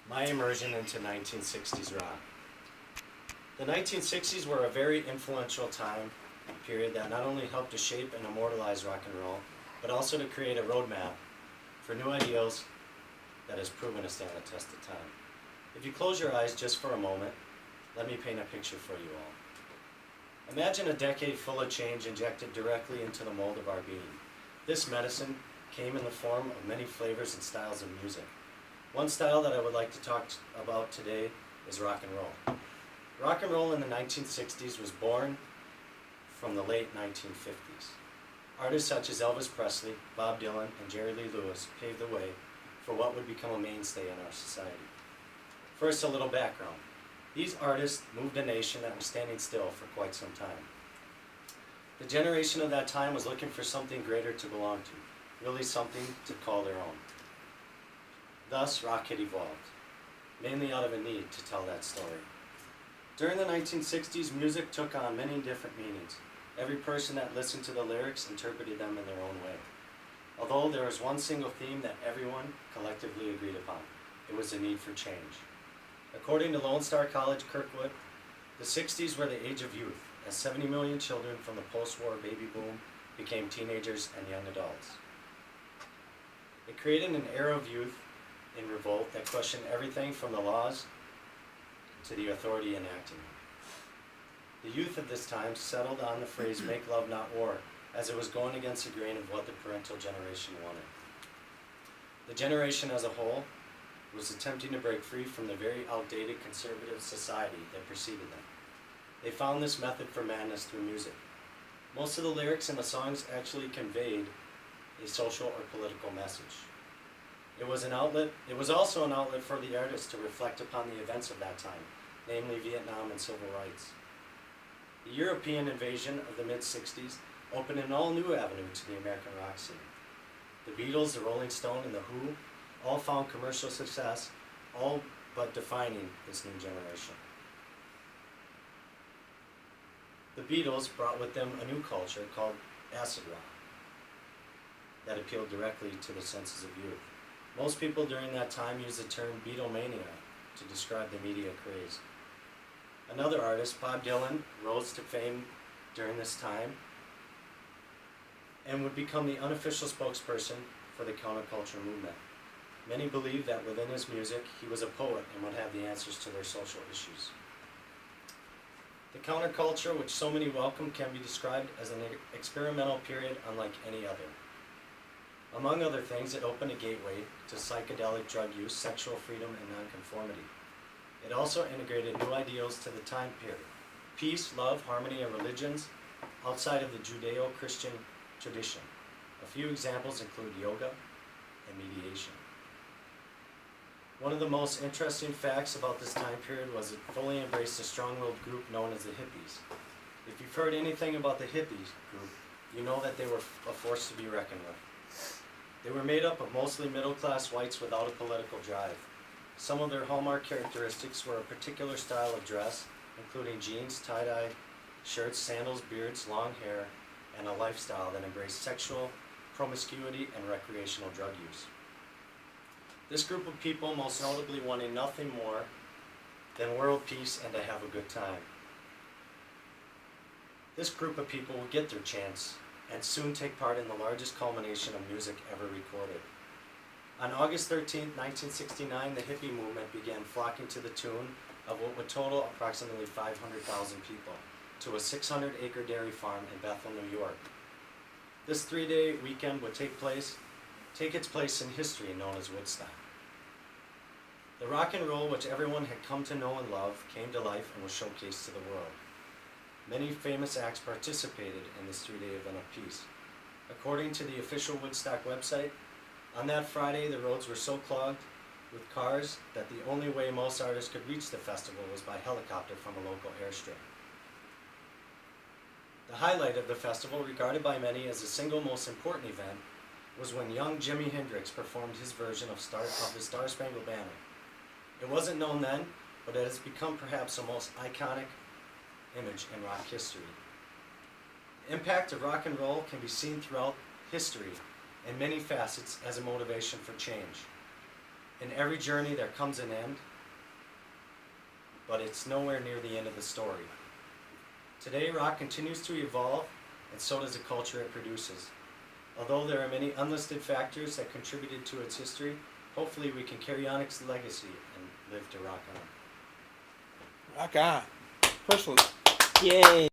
My immersion into 1960s rock. The 1960s were a very influential time period that not only helped to shape and immortalize rock and roll, but also to create a roadmap for new ideals that has proven to stand the test of time. If you close your eyes just for a moment, let me paint a picture for you all. Imagine a decade full of change injected directly into the mold of our being. This medicine came in the form of many flavors and styles of music. One style that I would like to talk about today is rock and roll. Rock and roll in the 1960s was born from the late 1950s. Artists such as Elvis Presley, Bob Dylan, and Jerry Lee Lewis paved the way for what would become a mainstay in our society. First, a little background. These artists moved a nation that was standing still for quite some time. The generation of that time was looking for something greater to belong to, really something to call their own. Thus, rock had evolved, mainly out of a need to tell that story. During the 1960s, music took on many different meanings. Every person that listened to the lyrics interpreted them in their own way. Although there was one single theme that everyone collectively agreed upon, it was the need for change. According to Lone Star College, Kirkwood, the 60s were the age of youth, as 70 million children from the post-war baby boom became teenagers and young adults. It created an era of youth in revolt that questioned everything from the laws to the authority enacting them. The youth of this time settled on the phrase "make love, not war," as it was going against the grain of what the parental generation wanted. The generation as a whole was attempting to break free from the very outdated conservative society that preceded them. They found this method for madness through music. Most of the lyrics in the songs actually conveyed a social or political message. It was also an outlet for the artists to reflect upon the events of that time, namely Vietnam and civil rights. The European invasion of the mid-60s opened an all-new avenue to the American rock scene. The Beatles, the Rolling Stones, and the Who all found commercial success, all but defining this new generation. The Beatles brought with them a new culture called acid rock that appealed directly to the senses of youth. Most people during that time used the term Beatlemania to describe the media craze. Another artist, Bob Dylan, rose to fame during this time and would become the unofficial spokesperson for the counterculture movement. Many believe that within his music, he was a poet and would have the answers to their social issues. The counterculture, which so many welcome, can be described as an experimental period unlike any other. Among other things, it opened a gateway to psychedelic drug use, sexual freedom, and nonconformity. It also integrated new ideals to the time period: peace, love, harmony, and religions outside of the Judeo-Christian tradition. A few examples include yoga and mediation. One of the most interesting facts about this time period was it fully embraced a strong-willed group known as the hippies. If you've heard anything about the hippies group, you know that they were a force to be reckoned with. They were made up of mostly middle-class whites without a political drive. Some of their hallmark characteristics were a particular style of dress, including jeans, tie-dye shirts, sandals, beards, long hair, and a lifestyle that embraced sexual promiscuity and recreational drug use. This group of people most notably wanted nothing more than world peace and to have a good time. This group of people would get their chance and soon take part in the largest culmination of music ever recorded. On August 13, 1969, the hippie movement began flocking to the tune of what would total approximately 500,000 people to a 600-acre dairy farm in Bethel, New York. This 3-day weekend would take its place in history known as Woodstock. The rock and roll which everyone had come to know and love came to life and was showcased to the world. Many famous acts participated in this 3-day event of peace. According to the official Woodstock website, on that Friday the roads were so clogged with cars that the only way most artists could reach the festival was by helicopter from a local airstrip. The highlight of the festival, regarded by many as the single most important event, was when young Jimi Hendrix performed his version of the Star-Spangled Banner. It wasn't known then, but it has become perhaps the most iconic image in rock history. The impact of rock and roll can be seen throughout history in many facets as a motivation for change. In every journey there comes an end, but it's nowhere near the end of the story. Today, rock continues to evolve, and so does the culture it produces. Although there are many unlisted factors that contributed to its history, hopefully we can carry on its legacy and live to rock on. Rock on. First one. Yay.